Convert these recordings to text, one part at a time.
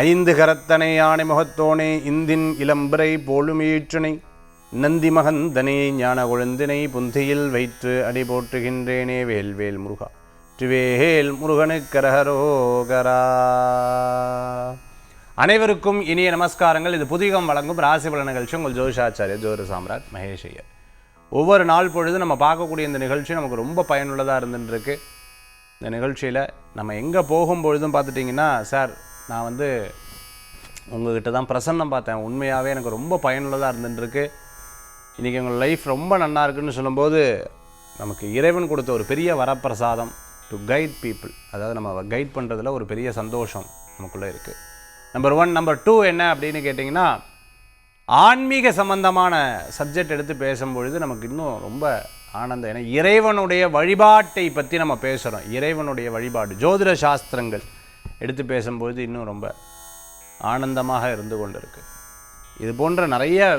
ஐந்து கரத்தனை யானை முகத்தோனே இந்தின் இளம்பிறை போலுமீற்றனை நந்தி மகந்தனை ஞான கொழுந்தினை புந்தியில் வைத்து அடி போற்றுகின்றேனே வேல்வேல் முருகா திருவேல் முருகனுக்கரகரோகரா. அனைவருக்கும் இனிய நமஸ்காரங்கள். இது புதிகம் வழங்கும் ராசி பலன் நிகழ்ச்சி. உங்கள் ஜோதிஷாச்சாரியர் ஜோதிட சாம்ராட் மகேஷ் ஐயர். ஒவ்வொரு நாள் பொழுது நம்ம பார்க்கக்கூடிய இந்த நிகழ்ச்சி நமக்கு ரொம்ப பயனுள்ளதாக இருந்துருக்கு. இந்த நிகழ்ச்சியில் நம்ம எங்கே போகும்பொழுதும் பார்த்துட்டிங்கன்னா, சார் நான் உங்கள்கிட்ட தான் பிரசன்னம் பார்த்தேன், உண்மையாகவே எனக்கு ரொம்ப பயனுள்ளதாக இருந்துருக்கு, இன்றைக்கி உங்கள் லைஃப் ரொம்ப நல்லா இருக்குன்னு சொல்லும்போது நமக்கு இறைவன் கொடுத்த ஒரு பெரிய வரப்பிரசாதம் டு கைட் பீப்புள். அதாவது நம்ம கைட் பண்ணுறதுல ஒரு பெரிய சந்தோஷம் நமக்குள்ளே இருக்குது. நம்பர் 1. நம்பர் 2 என்ன அப்படின்னு கேட்டிங்கன்னா, ஆன்மீக சம்பந்தமான சப்ஜெக்ட் எடுத்து பேசும்பொழுது நமக்கு இன்னும் ரொம்ப ஆனந்தம். ஏன்னா இறைவனுடைய வழிபாட்டை பற்றி நம்ம பேசுகிறோம். இறைவனுடைய வழிபாடு, ஜோதிட சாஸ்திரங்கள் எடுத்து பேசும்பொழுது இன்னும் ரொம்ப ஆனந்தமாக இருந்து கொண்டு இருக்கு. இது போன்ற நிறைய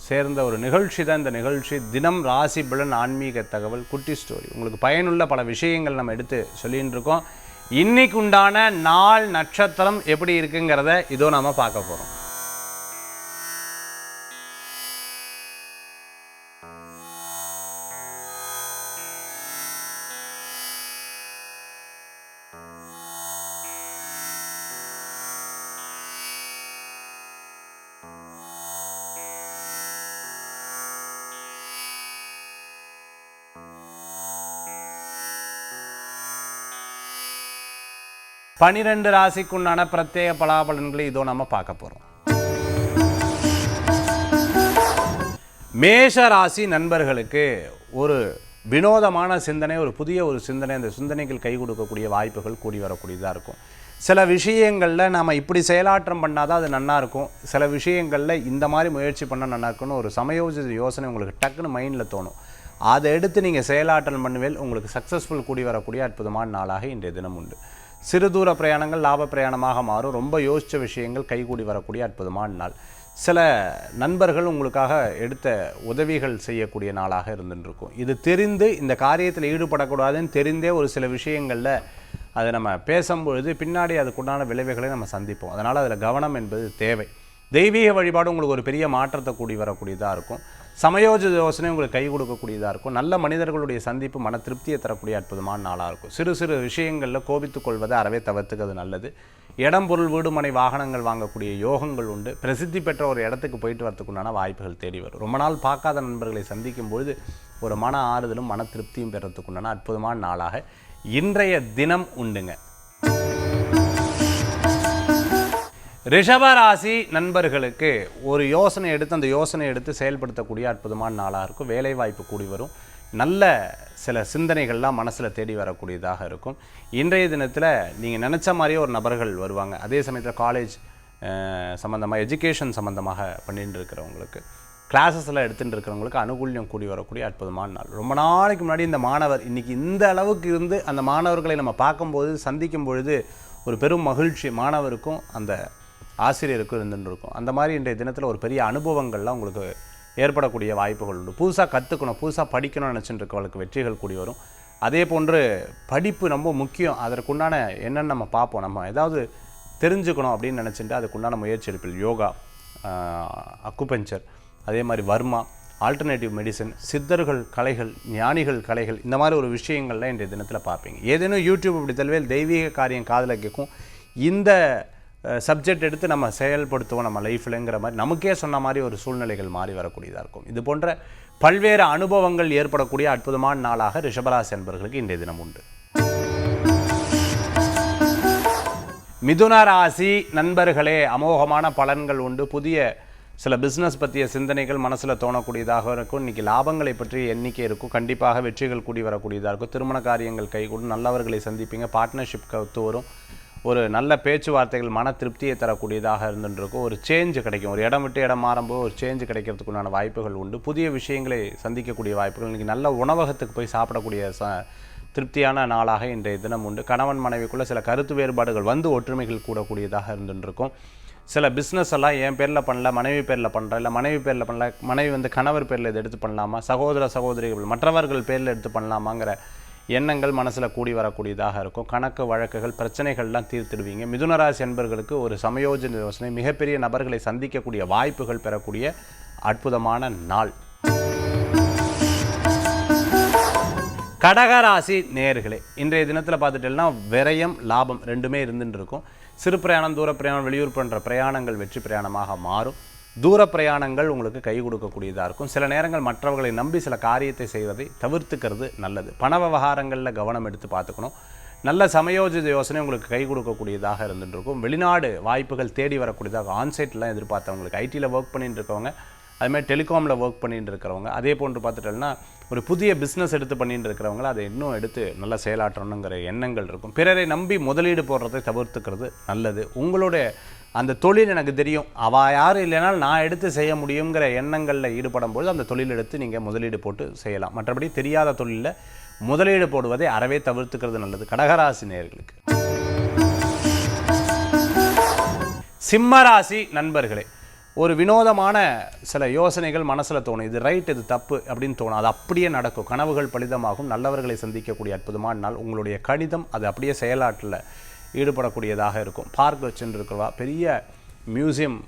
சேர்ந்த ஒரு நிகழ்ச்சி தான் இந்த நிகழ்ச்சி. தினம் ராசி பலன், ஆன்மீக தகவல், குட்டி ஸ்டோரி, உங்களுக்கு பயனுள்ள பல விஷயங்கள் நம்ம எடுத்து சொல்லின்னு இருக்கோம். இன்னைக்கு உண்டான நாள் நட்சத்திரம் எப்படி இருக்குங்கிறத இதோ நாம பார்க்க போகிறோம். பனிரெண்டு ராசிக்குண்டான பிரத்யேக பலாபலன்களை இதோ நம்ம பார்க்க போகிறோம். மேஷ ராசி நண்பர்களுக்கு ஒரு வினோதமான சிந்தனை, ஒரு புதிய சிந்தனை, அந்த சிந்தனைகள் கை கொடுக்கக்கூடிய வாய்ப்புகள் கூடி வரக்கூடியதாக இருக்கும். சில விஷயங்களில் நாம் இப்படி செயலாற்றம் பண்ணாதான் அது நல்லா இருக்கும், சில விஷயங்களில் இந்த மாதிரி முயற்சி பண்ணால் நல்லா இருக்குன்னு ஒரு சமயோஜித யோசனை உங்களுக்கு டக்குன்னு மைண்டில் தோணும். அதை எடுத்து நீங்கள் செயலாற்றல் பண்ணுவேல், உங்களுக்கு சக்ஸஸ்ஃபுல் கூடி வரக்கூடிய அற்புதமான நாளாக இன்றைய தினம் உண்டு. சிறு தூர பிரயாணங்கள் லாப பிரயாணமாக மாறும். ரொம்ப யோசித்த விஷயங்கள் கைகூடி வரக்கூடிய அற்புதமான நாள். சில நண்பர்கள் உங்களுக்காக எடுத்த உதவிகள் செய்யக்கூடிய நாளாக இருந்துருக்கும். இது தெரிந்து இந்த காரியத்தில் ஈடுபடக்கூடாதுன்னு தெரிந்தே ஒரு சில விஷயங்களில் அதை நம்ம பேசும்பொழுது பின்னாடி அதுக்குண்டான விளைவுகளை நம்ம சந்திப்போம். அதனால் அதில் கவனம் என்பது தேவை. தெய்வீக வழிபாடு உங்களுக்கு ஒரு பெரிய மாற்றத்தை கூடி வரக்கூடியதாக இருக்கும். சமயோஜித யோசனை உங்களுக்கு கை கொடுக்கக்கூடியதாக இருக்கும். நல்ல மனிதர்களுடைய சந்திப்பு மன திருப்தியை தரக்கூடிய அற்புதமான நாளாக இருக்கும். சிறு சிறு விஷயங்களில் கோபித்துக் கொள்வதை அறவே தவிர்த்துக்கிறது நல்லது. இடம், பொருள், வீடு, மனை, வாகனங்கள் வாங்கக்கூடிய யோகங்கள் உண்டு. பிரசித்தி பெற்ற ஒரு இடத்துக்கு போயிட்டு வரத்துக்குண்டான வாய்ப்புகள் தேடி வரும். ரொம்ப நாள் பார்க்காத நண்பர்களை சந்திக்கும் பொழுது ஒரு மன ஆறுதலும் மன திருப்தியும் பெறத்துக்குண்டான அற்புதமான நாளாக இன்றைய தினம் உண்டுங்க. ரிஷபராசி நண்பர்களுக்கு ஒரு யோசனை எடுத்து அந்த யோசனை எடுத்து செயல்படுத்தக்கூடிய அற்புதமான நாளாக இருக்கும். வேலைவாய்ப்பு கூடி வரும். நல்ல சில சிந்தனைகள்லாம் மனசில் தேடி வரக்கூடியதாக இருக்கும். இன்றைய தினத்தில் நீங்கள் நினச்ச மாதிரியே ஒரு நபர்கள் வருவாங்க. அதே சமயத்தில் காலேஜ் சம்மந்தமாக, எஜுகேஷன் சம்மந்தமாக பண்ணிட்டு இருக்கிறவங்களுக்கு, கிளாஸஸில் எடுத்துகிட்டு இருக்கிறவங்களுக்கு அனுகூல்யம் கூடி வரக்கூடிய அற்புதமான நாள். ரொம்ப நாளைக்கு முன்னாடி இந்த மாணவர் இன்றைக்கி இந்த அளவுக்கு இருந்து அந்த மாணவர்களை நம்ம பார்க்கும்போது, சந்திக்கும் பொழுது ஒரு பெரும் மகிழ்ச்சி மாணவருக்கும் அந்த ஆசிரியருக்கும் இருந்துருக்கும். அந்த மாதிரி இன்றைய தினத்தில் ஒரு பெரிய அனுபவங்கள்லாம் உங்களுக்கு ஏற்படக்கூடிய வாய்ப்புகள் உண்டு. புதுசாக கற்றுக்கணும், புதுசாக படிக்கணும்னு நினச்சிட்டு இருக்கவங்களுக்கு வெற்றிகள் கூடி வரும். அதே போன்று படிப்பு ரொம்ப முக்கியம். அதற்குண்டான என்னென்னு நம்ம பார்ப்போம். நம்ம ஏதாவது தெரிஞ்சுக்கணும் அப்படின்னு நினச்சிட்டு அதுக்குண்டான முயற்சி எடுப்பில் யோகா, அக்குபஞ்சர், அதே மாதிரி வர்மா, ஆல்டர்னேட்டிவ் மெடிசன், சித்தர்கள் கலைகள், ஞானிகள் கலைகள், இந்த மாதிரி ஒரு விஷயங்கள்லாம் இன்றைய தினத்தில் பார்ப்பீங்க. ஏதேனும் யூடியூப் இப்படி தல்வேல் தெய்வீக காரியம் காதில் கேட்கும். இந்த சப்ஜெக்ட் எடுத்து நம்ம செயல்படுத்துவோம் நம்ம லைஃப்லங்கிற மாதிரி நமக்கே சொன்ன மாதிரி ஒரு சூழ்நிலைகள் மாறி வரக்கூடியதாக இருக்கும். இது போன்ற பல்வேறு அனுபவங்கள் ஏற்படக்கூடிய அற்புதமான நாளாக ரிஷபராசி என்பவர்களுக்கு இன்றைய தினம் உண்டு. மிதுன ராசி நண்பர்களே, அமோகமான பலன்கள் உண்டு. புதிய சில பிஸ்னஸ் பற்றிய சிந்தனைகள் மனசில் தோணக்கூடியதாக இருக்கும். இன்றைக்கி லாபங்களை பற்றிய எண்ணிக்கை இருக்கும். கண்டிப்பாக வெற்றிகள் கூடி வரக்கூடியதாக இருக்கும். திருமண காரியங்கள் கைகூடும். நல்லவர்களை சந்திப்பீங்க. பார்ட்னர்ஷிப் ஒத்து வரும். ஒரு நல்ல பேச்சுவார்த்தைகள் மன திருப்தியை தரக்கூடியதாக இருந்துருக்கும். ஒரு சேஞ்சு கிடைக்கும். ஒரு இடம் விட்டு இடம் மாறும்போது ஒரு சேஞ்சு கிடைக்கிறதுக்குண்டான வாய்ப்புகள் உண்டு. புதிய விஷயங்களை சந்திக்கக்கூடிய வாய்ப்புகள். இன்றைக்கி நல்ல உணவகத்துக்கு போய் சாப்பிடக்கூடிய திருப்தியான நாளாக இன்றைய தினம் உண்டு. கணவன் மனைவிக்குள்ளே சில கருத்து வேறுபாடுகள் ஒற்றுமைகள் கூடக்கூடியதாக இருந்துருக்கும். சில பிஸ்னஸ் எல்லாம் என் பேரில் பண்ணல, மனைவி பேரில் பண்ணுறேன், இல்லை மனைவி பேரில் பண்ணல, மனைவி கணவர் பேரில் இதை எடுத்து பண்ணலாமா, சகோதர சகோதரிகள் மற்றவர்கள் பேரில் எடுத்து பண்ணலாமாங்கிற எண்ணங்கள் மனசில் கூடி வரக்கூடியதாக இருக்கும். கணக்கு வழக்குகள் பிரச்சனைகள்லாம் தீர்த்திடுவீங்க. மிதுன ராசி அன்பர்களுக்கு ஒரு சமயோஜன யோசனை, மிகப்பெரிய நபர்களை சந்திக்கக்கூடிய வாய்ப்புகள் பெறக்கூடிய அற்புதமான நாள். கடகராசி நேயர்களே, இன்றைய தினத்தில் பார்த்துட்டேன்னா விரயம் லாபம் ரெண்டுமே இருந்துட்டு இருக்கும். சிறு பிரயாணம், தூர பிரயாணம், வெளியூர் போன்ற பிரயாணங்கள் வெற்றி பிரயாணமாக மாறும். தூர பிரயாணங்கள் உங்களுக்கு கை கொடுக்கக்கூடியதாக இருக்கும். சில நேரங்கள் மற்றவர்களை நம்பி சில காரியத்தை செய்வதை தவிர்த்துக்கிறது நல்லது. பண விவகாரங்களில் கவனம் எடுத்து பார்த்துக்கணும். நல்ல சமயோஜித யோசனை உங்களுக்கு கை கொடுக்கக்கூடியதாக இருந்துட்டு இருக்கும். வெளிநாடு வாய்ப்புகள் தேடி வரக்கூடியதாக, ஆன்சைட்லாம் எதிர்பார்த்தவங்களுக்கு, ஐடியில் ஒர்க் பண்ணிட்டு இருக்கவங்க, அதுமாதிரி டெலிகாமில் ஒர்க் பண்ணிட்டு இருக்கிறவங்க, அதே போன்று பார்த்துட்டோம்னா ஒரு புதிய பிஸ்னஸ் எடுத்து பண்ணிட்டு இருக்கிறவங்கள அதை இன்னும் எடுத்து நல்லா செயலாற்றணுங்கிற எண்ணங்கள் இருக்கும். பிறரை நம்பி முதலீடு போடுறதை தவிர்த்துக்கிறது நல்லது. உங்களுடைய அந்த தொழில் எனக்கு தெரியும், அவள் யாரும் இல்லைனால் நான் எடுத்து செய்ய முடியுங்கிற எண்ணங்களில் ஈடுபடும் பொழுது அந்த தொழில் எடுத்து நீங்கள் முதலீடு போட்டு செய்யலாம். மற்றபடி தெரியாத தொழிலில் முதலீடு போடுவதை அறவே தவிர்த்துக்கிறது நல்லது. கடகராசி நேயர்களுக்கு. சிம்மராசி நண்பர்களே, ஒரு வினோதமான சில யோசனைகள் மனசில் தோணும். இது ரைட், இது தப்பு அப்படின்னு தோணும். அது அப்படியே நடக்கும். கனவுகள் பலிதமாகும். நல்லவர்களை சந்திக்கக்கூடிய அற்புதமான நாள். உங்களுடைய கணிதம் அது அப்படியே செயலாற்றில் ஈடுபடக்கூடியதாக இருக்கும். பார்க் வச்சுட்டு இருக்கிறவா, பெரிய மியூசியம்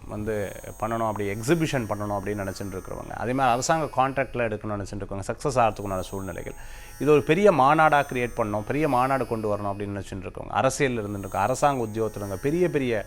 பண்ணணும், அப்படி எக்ஸிபிஷன் பண்ணணும் அப்படின்னு நினச்சிட்டு இருக்கிறவங்க, அதே மாதிரி அரசாங்க கான்ட்ராக்டில் எடுக்கணும்னு நினச்சிட்டு இருக்கவங்க, சக்ஸஸ் ஆகிறதுக்குண்டான சூழ்நிலைகள். இது ஒரு பெரிய மாநாடாக க்ரியேட் பண்ணணும், பெரிய மாநாடு கொண்டு வரணும் அப்படின்னு நினச்சிட்டு இருக்கவங்க, அரசியலில் இருந்துட்டு அரசாங்க உத்தியோகத்தில் பெரிய பெரிய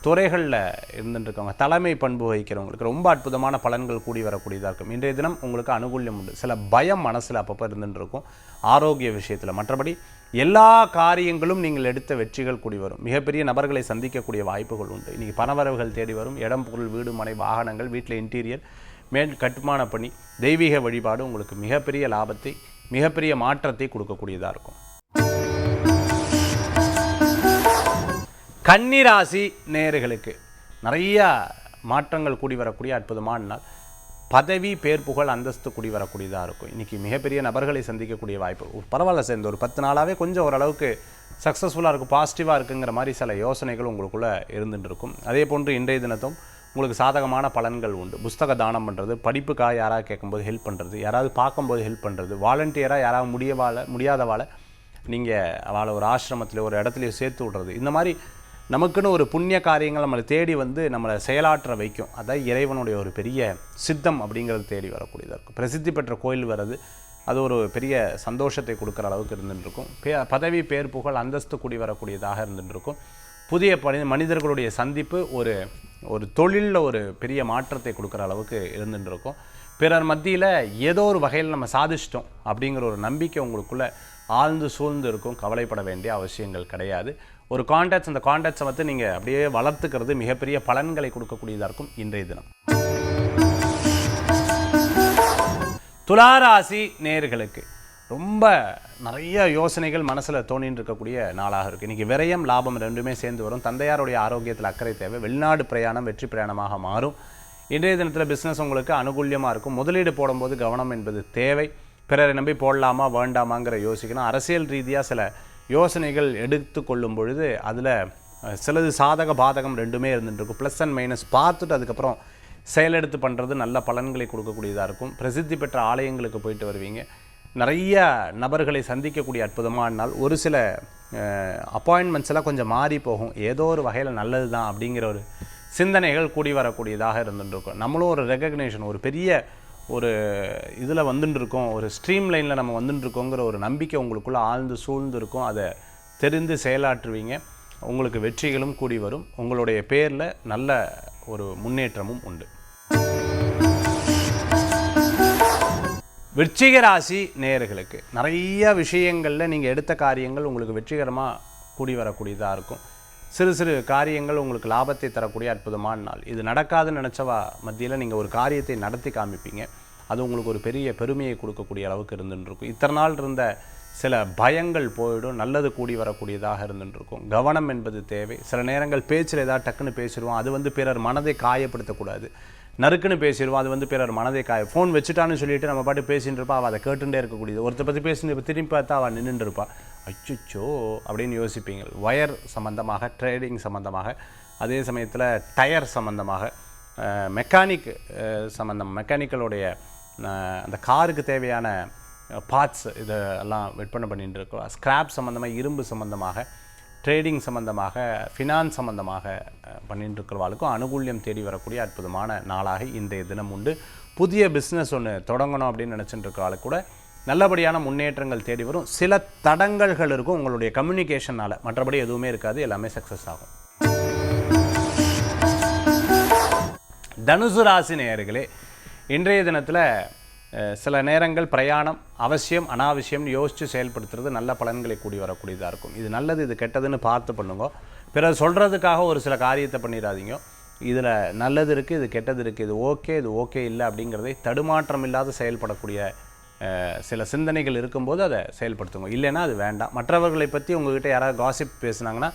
துறைகளில் இருந்துட்டுருக்கவங்க, தலைமை பண்பு வகிக்கிறவங்களுக்கு ரொம்ப அற்புதமான பலன்கள் கூடி வரக்கூடியதாக இருக்கும். இன்றைய தினம் உங்களுக்கு அனுகூல்யம் உண்டு. சில பயம் மனசில் அப்பப்போ இருந்துட்டுருக்கும் ஆரோக்கிய விஷயத்தில். மற்றபடி எல்லா காரியங்களும் நீங்கள் எடுத்த வெற்றிகள் கூடி வரும். மிகப்பெரிய நபர்களை சந்திக்கக்கூடிய வாய்ப்புகள் உண்டு. இன்றைக்கி பணவரவுகள் தேடி வரும். இடம், பொருள், வீடு, மனை, வாகனங்கள், வீட்டில் இன்டீரியர், மேல் கட்டுமான பணி, தெய்வீக வழிபாடு உங்களுக்கு மிகப்பெரிய லாபத்தை, மிகப்பெரிய மாற்றத்தை கொடுக்கக்கூடியதாக இருக்கும். கன்னிராசி நேயர்களுக்கு நிறைய மாற்றங்கள் கூடி வரக்கூடிய அற்புதமான நாள். பதவி, பேர், புகழ், அந்தஸ்து கூடி வரக்கூடியதாக இருக்கும். இன்றைக்கி மிகப்பெரிய நபர்களை சந்திக்கக்கூடிய வாய்ப்பு. பரவாயில்ல சேர்ந்து ஒரு 10 நாளாகவே கொஞ்சம் ஓரளவுக்கு சக்ஸஸ்ஃபுல்லாக இருக்கும், பாசிட்டிவாக இருக்குங்கிற மாதிரி சில யோசனைகள் உங்களுக்குள்ளே இருந்துட்டு இருக்கும். அதே போன்று இன்றைய தினத்தும் உங்களுக்கு சாதகமான பலன்கள் உண்டு. புஸ்தக தானம் பண்ணுறது, படிப்புக்காக யாராவது கேட்கும்போது ஹெல்ப் பண்ணுறது, யாராவது பார்க்கும்போது ஹெல்ப் பண்ணுறது, வாலண்டியராக யாராவது முடியாதவாளை நீங்கள் அவளை ஒரு ஆசிரமத்தில் ஒரு இடத்துலையோ சேர்த்து விட்றது, இந்த மாதிரி நமக்குன்னு ஒரு புண்ணிய காரியங்கள் நம்மளை தேடி நம்மளை செயலாற்ற வைக்கும். அதான் இறைவனுடைய ஒரு பெரிய சித்தம் அப்படிங்கிறது தேடி வரக்கூடியதாக இருக்கும். பிரசித்தி பெற்ற கோயில் வர்றது அது ஒரு பெரிய சந்தோஷத்தை கொடுக்குற அளவுக்கு இருந்துட்டுருக்கும். பதவி, பேர், புகழ், அந்தஸ்து கூடி வரக்கூடியதாக இருந்துட்டுருக்கும். புதிய மனிதர்களுடைய சந்திப்பு ஒரு தொழிலில் ஒரு பெரிய மாற்றத்தை கொடுக்குற அளவுக்கு இருந்துட்டுருக்கும். பிறர் மத்தியில் ஏதோ ஒரு வகையில் நம்ம சாதிச்சிட்டோம் அப்படிங்கிற ஒரு நம்பிக்கை உங்களுக்குள்ளே ஆழ்ந்து சூழ்ந்து இருக்கும். கவலைப்பட வேண்டிய அவசியங்கள் கிடையாது. ஒரு கான்டாக்ட்ஸ், அந்த கான்டாக்ட்ஸை நீங்கள் அப்படியே வளர்த்துக்கிறது மிகப்பெரிய பலன்களை கொடுக்கக்கூடியதாக இருக்கும் இன்றைய தினம். துளாராசி நேயர்களுக்கு ரொம்ப நிறைய யோசனைகள் மனசில் தோணின்னு இருக்கக்கூடிய நாளாக இருக்குது. இன்றைக்கி விரயம், லாபம் ரெண்டுமே சேர்ந்து வரும். தந்தையாருடைய ஆரோக்கியத்தில் அக்கறை தேவை. வெளிநாடு பிரயாணம் வெற்றி பிரயாணமாக மாறும். இன்றைய தினத்தில் பிஸ்னஸ் உங்களுக்கு அனுகூல்யமாக இருக்கும். முதலீடு போடும்போது கவனம் என்பது தேவை. பிறரை நம்பி போடலாமா வேண்டாமாங்கிற யோசிக்கணும். அரசியல் ரீதியாக சில யோசனைகள் எடுத்து கொள்ளும் பொழுது அதில் சிலது சாதக பாதகம் ரெண்டுமே இருந்துட்டுருக்கும். ப்ளஸ் அண்ட் மைனஸ் பார்த்துட்டு அதுக்கப்புறம் செயலெடுத்து பண்ணுறது நல்ல பலன்களை கொடுக்கக்கூடியதாக இருக்கும். பிரசித்தி பெற்ற ஆலயங்களுக்கு போயிட்டு வருவீங்க. நிறைய நபர்களை சந்திக்கக்கூடிய அற்புதமான நாள். ஒரு சில அப்பாயின்மெண்ட்ஸ் எல்லாம் கொஞ்சம் மாறி போகும். ஏதோ ஒரு வகையில் நல்லது தான் அப்படிங்கிற ஒரு சிந்தனைகள் கூடி வரக்கூடியதாக இருந்துட்டுருக்கும். நம்மளும் ஒரு ரெகக்னேஷன், ஒரு பெரிய ஒரு இதில் வந்துட்டுருக்கோம், ஒரு ஸ்ட்ரீம் லைனில் நம்ம வந்துட்டுருக்கோங்கிற ஒரு நம்பிக்கை உங்களுக்குள்ளே ஆழ்ந்து சூழ்ந்து இருக்கும். அதை தெரிந்து செயலாற்றுவீங்க. உங்களுக்கு வெற்றிகளும் கூடி வரும். உங்களுடைய பேரில் நல்ல ஒரு முன்னேற்றமும் உண்டு. விருச்சிக ராசி நேயர்களுக்கு நிறைய விஷயங்களில் நீங்கள் எடுத்த காரியங்கள் உங்களுக்கு வெற்றிகரமாக கூடி வரக்கூடியதாக இருக்கும். சிறு சிறு காரியங்கள் உங்களுக்கு லாபத்தை தரக்கூடிய அற்புதமான நாள். இது நடக்காதுன்னு நினச்சவா மத்தியில் நீங்கள் ஒரு காரியத்தை நடத்தி காமிப்பீங்க. அது உங்களுக்கு ஒரு பெரிய பெருமையை கொடுக்கக்கூடிய அளவுக்கு இருந்துருக்கும். இத்தனை நாள் இருந்த சில பயங்கள் போயிடும். நல்லது கூடி வரக்கூடியதாக இருந்துருக்கும். கவனம் என்பது தேவை. சில நேரங்கள் பேச்சில் ஏதாவது டக்குன்னு பேசிடுவோம். அது பிறர் மனதை காயப்படுத்தக்கூடாது. நறுக்குன்னு பேசிடுவோம். அது பிறர் மனதை ஃபோன் வச்சுட்டான்னு சொல்லிட்டு நம்ம பாட்டு பேசிட்டு இருப்பா. அவள் அதை கேட்டுகிட்டே இருக்கக்கூடியது. ஒருத்தர் பற்றி பேசிட்டு இப்போ திரும்பி பார்த்தா அவள் நின்றுட்டு இருப்பா. அச்சுச்சோ அப்படின்னு யோசிப்பீங்க. ஒயர் சம்மந்தமாக, ட்ரேடிங் சம்மந்தமாக, அதே சமயத்தில் டயர் சம்மந்தமாக, மெக்கானிக்கலுடைய அந்த காருக்கு தேவையான பார்ட்ஸ் இதெல்லாம் விற்பனை பண்ணிட்டு இருக்கோம். ஸ்கிராப் சம்மந்தமாக, இரும்பு சம்மந்தமாக, ட்ரேடிங் சம்மந்தமாக, ஃபினான்ஸ் சம்மந்தமாக பண்ணிட்டு இருக்கிறவாளுக்கும் அனுகூல்யம் தேடி வரக்கூடிய அற்புதமான நாளாக இன்றைய தினம் உண்டு. புதிய பிஸ்னஸ் ஒன்று தொடங்கணும் அப்படின்னு நினச்சிட்டு இருக்கிறவாளுக்கு கூட நல்லபடியான முன்னேற்றங்கள் தேடி வரும். சில தடங்கல்கள் இருக்கும் உங்களுடைய கம்யூனிகேஷனால், மற்றபடி எதுவுமே இருக்காது, எல்லாமே சக்ஸஸ் ஆகும். தனுசு ராசி நேயர்களே, இன்றைய தினத்தில் சில நேரங்கள் பிரயாணம் அவசியம் அனாவசியம்னு யோசித்து செயல்படுத்துறது நல்ல பலன்களை கூடி வரக்கூடியதாக இருக்கும். இது நல்லது இது கெட்டதுன்னு பார்த்து பண்ணுங்க. பிறகு சொல்கிறதுக்காக ஒரு சில காரியத்தை பண்ணிடாதீங்க. இதில் நல்லது இருக்குது, இது கெட்டது இருக்குது, இது ஓகே இல்லை அப்படிங்கிறதை தடுமாற்றம் இல்லாத செயல்படக்கூடிய சில சிந்தனைகள் இருக்கும்போது அதை செயல்படுத்துங்க. இல்லைன்னா அது வேண்டாம். மற்றவர்களை பற்றி உங்கள்கிட்ட யாராவது காசிப் பேசுனாங்கன்னா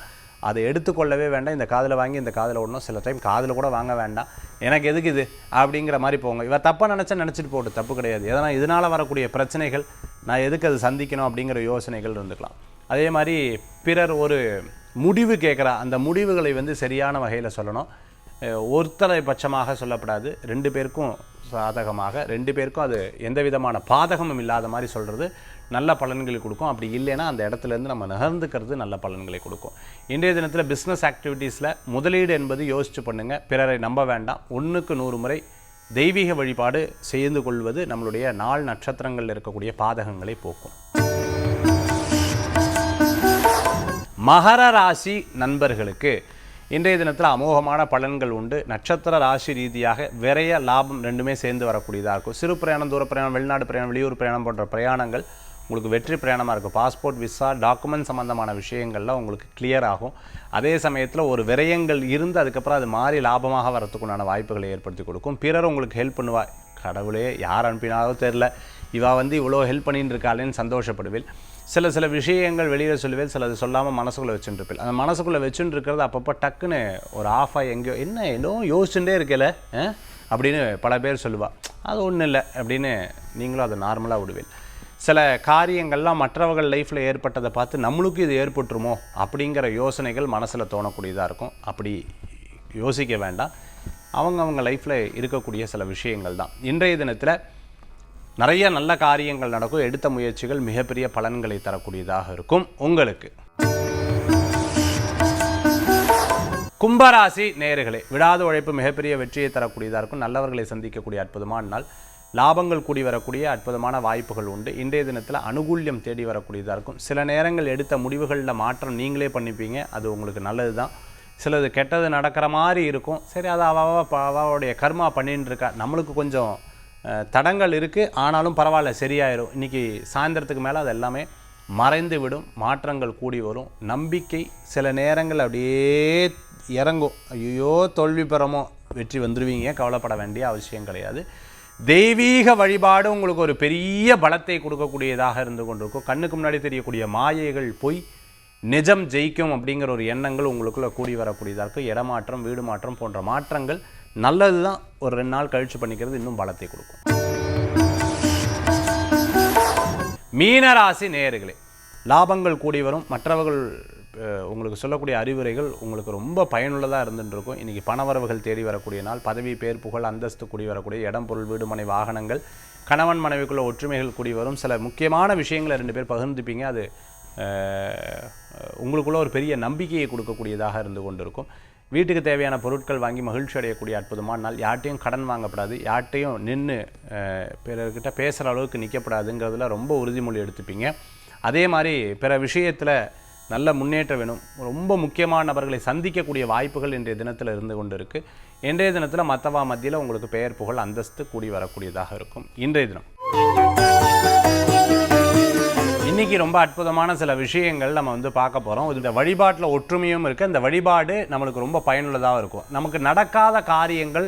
அதை எடுத்துக்கொள்ளவே வேண்டாம். இந்த காதில் வாங்கி இந்த காதில் விடணும். சில டைம் காதில் கூட வாங்க வேண்டாம். எனக்கு எதுக்கு இது அப்படிங்கிற மாதிரி போங்க. இவ தப்பாக நினச்சிட்டு போட்டு தப்பு கிடையாது. எதனா இதனால் வரக்கூடிய பிரச்சனைகள் நான் எதுக்கு அது சந்திக்கணும் அப்படிங்கிற யோசனைகள் இருந்துக்கலாம். அதே மாதிரி பிறர் ஒரு முடிவு கேட்குறா, அந்த முடிவுகளை சரியான வகையில் சொல்லணும். ஒருத்தரை பட்சமாக சொல்லப்படாது. 2 பேருக்கும் சாதகமாக, 2 பேருக்கும் அது எந்த விதமான பாதகமும் இல்லாத மாதிரி சொல்கிறது நல்ல பலன்களை கொடுக்கும். அப்படி இல்லைன்னா அந்த இடத்துலேருந்து நம்ம நகர்ந்துக்கிறது நல்ல பலன்களை கொடுக்கும். இன்றைய தினத்தில் பிஸ்னஸ் ஆக்டிவிட்டீஸில் முதலீடு என்பது யோசித்து பண்ணுங்கள். பிறரை நம்ப வேண்டாம். 1க்கு 100 முறை தெய்வீக வழிபாடு செய்து கொள்வது நம்மளுடைய நாள் நட்சத்திரங்களில் இருக்கக்கூடிய பாதகங்களை போக்கும். மகர ராசி நண்பர்களுக்கு இன்றைய தினத்தில் அமோகமான பலன்கள் உண்டு. நட்சத்திர ராசி ரீதியாக விரைய லாபம் ரெண்டுமே சேர்ந்து வரக்கூடியதாக இருக்கும். சிறு பிரயாணம், தூர பிரயாணம், வெளிநாடு பிரயாணம், வெளியூர் பிரயாணம் போன்ற பிரயாணங்கள் உங்களுக்கு வெற்றி பிரயாணமாக இருக்கும். பாஸ்போர்ட், விசா, டாக்குமெண்ட் சம்மந்தமான விஷயங்கள்லாம் உங்களுக்கு கிளியர் ஆகும். அதே சமயத்தில் ஒரு விரயங்கள் இருந்து அதுக்கப்புறம் அது மாறி லாபமாக வரத்துக்குண்டான வாய்ப்புகளை ஏற்படுத்தி கொடுக்கும். பிறர் உங்களுக்கு ஹெல்ப் பண்ணுவா. கடவுளே யார் அனுப்பினாலும் தெரில, இவா இவ்வளோ ஹெல்ப் பண்ணின்னு இருக்காளேன்னு சந்தோஷப்படுவேன். சில விஷயங்கள் வெளியில் சொல்லுவேன், சிலது சொல்லாமல் மனசுக்குள்ளே வச்சுட்டுருப்பேன். அந்த மனசுக்குள்ளே வச்சுட்டு இருக்கிறது அப்பப்போ டக்குன்னு ஒரு ஆஃபாக எங்கேயோ என்னோ யோசிச்சுட்டே இருக்கல அப்படின்னு பல பேர் சொல்லுவாள். அது ஒன்றும் இல்லை அப்படின்னு நீங்களும் அதை நார்மலாக விடுவேன். சில காரியங்கள்லாம் மற்றவர்கள் லைஃப்பில் ஏற்பட்டதை பார்த்து நம்மளுக்கு இது ஏற்பட்டுருமோ அப்படிங்கிற யோசனைகள் மனசில் தோணக்கூடியதாக இருக்கும். அப்படி யோசிக்க வேண்டாம். அவங்க லைஃப்பில் இருக்கக்கூடிய சில விஷயங்கள் தான். இன்றைய தினத்தில் நிறைய நல்ல காரியங்கள் நடக்கும். எடுத்த முயற்சிகள் மிகப்பெரிய பலன்களை தரக்கூடியதாக இருக்கும் உங்களுக்கு. கும்பராசி நேயர்களே, விடாத உழைப்பு மிகப்பெரிய வெற்றியை தரக்கூடியதாக இருக்கும். நல்லவர்களை சந்திக்கக்கூடிய அற்புதமான நாள். லாபங்கள் கூடி வரக்கூடிய அற்புதமான வாய்ப்புகள் உண்டு. இன்றைய தினத்தில் அனுகூல்யம் தேடி வரக்கூடியதாக இருக்கும். சில நேரங்கள் எடுத்த முடிவுகளில் மாற்றம் நீங்களே பண்ணிப்பீங்க. அது உங்களுக்கு நல்லது தான். சிலது கெட்டது நடக்கிற மாதிரி இருக்கும். சரி, அது அவளுடைய கர்மா பண்ணின்னு இருக்கா, நம்மளுக்கு கொஞ்சம் தடங்கள் இருக்குது, ஆனாலும் பரவாயில்ல, சரியாயிரும். இன்றைக்கி சாயந்தரத்துக்கு மேலே அது எல்லாமே மறைந்து விடும். மாற்றங்கள் கூடி வரும். நம்பிக்கை சில நேரங்கள் அப்படியே இறங்கும். ஐயோ தோல்வி பெறமோ, வெற்றி வந்துடுவீங்க, கவலைப்பட வேண்டிய அவசியம் கிடையாது. தெய்வீக வழிபாடு உங்களுக்கு ஒரு பெரிய பலத்தை கொடுக்கக்கூடியதாக இருந்து கொண்டிருக்கும். கண்ணுக்கு முன்னாடி தெரியக்கூடிய மாயைகள் போய் நிஜம் ஜெயிக்கும் அப்படிங்கிற ஒரு எண்ணங்கள் உங்களுக்குள்ளே கூடி வரக்கூடியதாக இருக்கும். இடமாற்றம், வீடு மாற்றம் போன்ற மாற்றங்கள் நல்லது தான். ஒரு 2 நாள் கழிச்சு பண்ணிக்கிறது இன்னும் பலத்தை கொடுக்கும். மீனராசி நேயர்களே, லாபங்கள் கூடி வரும். மற்றவர்கள் உங்களுக்கு சொல்லக்கூடிய அறிவுரைகள் உங்களுக்கு ரொம்ப பயனுள்ளதாக இருந்துருக்கும். இன்றைக்கி பணவரவுகள் தேடி வரக்கூடிய நாள். பதவி, பேர், புகழ், அந்தஸ்து கூடி வரக்கூடிய இடம், பொருள், வீடு, மனை, வாகனங்கள், கணவன் மனைவிக்குள்ள ஒற்றுமைகள் கூடி வரும். சில முக்கியமான விஷயங்களை 2 பேர் பகிர்ந்துப்பீங்க. அது உங்களுக்குள்ள ஒரு பெரிய நம்பிக்கையை கொடுக்கக்கூடியதாக இருந்து கொண்டிருக்கும். வீட்டுக்கு தேவையான பொருட்கள் வாங்கி மகிழ்ச்சி அடையக்கூடிய அற்புதமான நாள். யார்ட்டையும் கடன் வாங்கப்படாது, யார்ட்டையும் நின்று பிறர்கிட்ட பேசுகிற அளவுக்கு நிற்கப்படாதுங்கிறதுல ரொம்ப உறுதிமொழி எடுத்துப்பீங்க. அதே மாதிரி பிற விஷயத்தில் நல்ல முன்னேற்றம் வேணும். ரொம்ப முக்கியமான நபர்களை சந்திக்கக்கூடிய வாய்ப்புகள் இன்றைய தினத்தில் இருந்து கொண்டு இருக்குது. இன்றைய தினத்தில் மற்றவா மத்தியில் உங்களுக்கு பெயர், புகழ், அந்தஸ்து கூடி வரக்கூடியதாக இருக்கும். இன்றைய தினம் இன்றைக்கி ரொம்ப அற்புதமான சில விஷயங்கள் நம்ம பார்க்க போகிறோம். இந்த வழிபாட்டில் ஒற்றுமையும் இருக்குது. இந்த வழிபாடு நம்மளுக்கு ரொம்ப பயனுள்ளதாக இருக்கும். நமக்கு நடக்காத காரியங்கள்,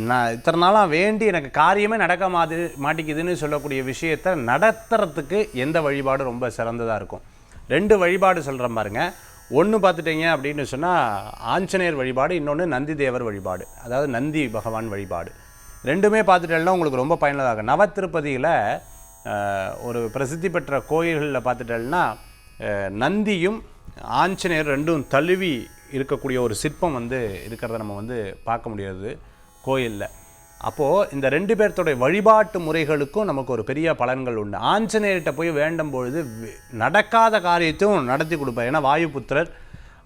நான் இத்தனை நாளாக வேண்டி எனக்கு காரியமே நடக்க மாட்டேங்குதுன்னு சொல்லக்கூடிய விஷயத்தை நடத்துறதுக்கு எந்த வழிபாடு ரொம்ப சிறந்ததாக இருக்கும்? 2 வழிபாடு சொல்கிறேன் பாருங்க. ஒன்று பார்த்துட்டீங்க அப்படின்னு சொன்னால் ஆஞ்சநேயர் வழிபாடு, இன்னொன்று நந்தி தேவர் வழிபாடு, அதாவது நந்தி பகவான் வழிபாடு. 2மே பார்த்துட்டேன்னா உங்களுக்கு ரொம்ப பயனுள்ளதாக. நவத்திருப்பதியில் ஒரு பிரசித்தி பெற்ற கோயில்களில் பார்த்துட்டேன்னா நந்தியும் ஆஞ்சநேயர் 2ம் தழுவி இருக்கக்கூடிய ஒரு சிற்பம் இருக்கிறத நம்ம பார்க்க முடியாது கோயிலில். அப்போது இந்த 2 பேர்த்தோடைய வழிபாட்டு முறைகளுக்கும் நமக்கு ஒரு பெரிய பலன்கள் உண்டு. ஆஞ்சநேயர்கிட்ட போய் வேண்டும் பொழுது நடக்காத காரியத்தையும் நடத்தி கொடுப்பார். ஏன்னா வாயுபுத்திரர்,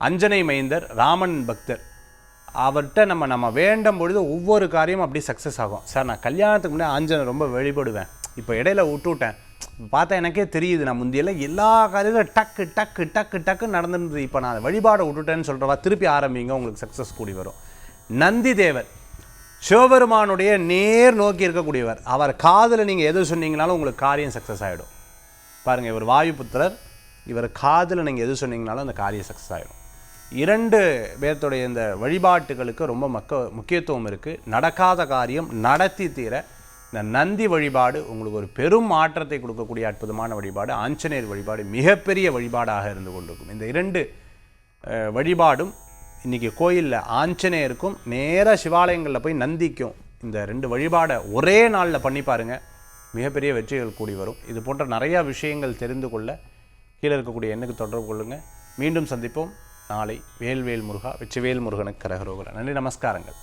அஞ்சனை மைந்தர், ராமன் பக்தர். அவர்கிட்ட நம்ம வேண்டும் பொழுது ஒவ்வொரு காரியமும் அப்படி சக்ஸஸ் ஆகும். சார் நான் கல்யாணத்துக்கு முன்னாடி ஆஞ்சநேயர் ரொம்ப வழிபடுவேன், இப்போ இடையில விட்டுவிட்டேன், பார்த்தா எனக்கே தெரியுது நான் முந்தியெல்லாம் எல்லா காரியத்திலும் டக்கு டக்கு டக்கு டக்கு நடந்துருந்தது, இப்போ நான் வழிபாடை விட்டுட்டேன்னு சொல்கிறவா திருப்பி ஆரம்பிங்க, உங்களுக்கு சக்ஸஸ் கூடி வரும். நந்தி தேவர் சிவபெருமானுடைய நேர் நோக்கி இருக்கக்கூடியவர். அவர் காதில் நீங்கள் எது சொன்னீங்கனாலும் உங்களுக்கு காரியம் சக்ஸஸ் ஆகிடும். பாருங்கள், இவர் வாயுபுத்திரர், இவர் காதில் நீங்கள் எது சொன்னீங்கனாலும் அந்த காரியம் சக்ஸஸ் ஆகிடும். 2 பேர்த்துடைய இந்த வழிபாட்டுகளுக்கு ரொம்ப முக்கியத்துவம் இருக்குது. நடக்காத காரியம் நடத்தி தீர இந்த நந்தி வழிபாடு உங்களுக்கு ஒரு பெரும் மாற்றத்தை கொடுக்கக்கூடிய அற்புதமான வழிபாடு. ஆஞ்சநேயர் வழிபாடு மிகப்பெரிய வழிபாடாக இருந்து கொண்டிருக்கும். இந்த 2 வழிபாடும் இன்றைக்கி கோயிலில் ஆஞ்சநேயருக்கும் நேராக சிவாலயங்களில் போய் நந்திக்கும் இந்த 2 வழிபாடை ஒரே நாளில் பண்ணி பாருங்கள், மிகப்பெரிய வெற்றிகள் கூடி வரும். இது போன்ற நிறையா விஷயங்கள் தெரிந்து கொள்ள கீழே இருக்கக்கூடிய எண்ணுக்கு தொடர்பு கொள்ளுங்கள். மீண்டும் சந்திப்போம் நாளை. வேல்வேல் முருகா, வெற்றிவேல் முருகனுக்கு கரகரோகரா. நன்றி, நமஸ்காரங்கள்.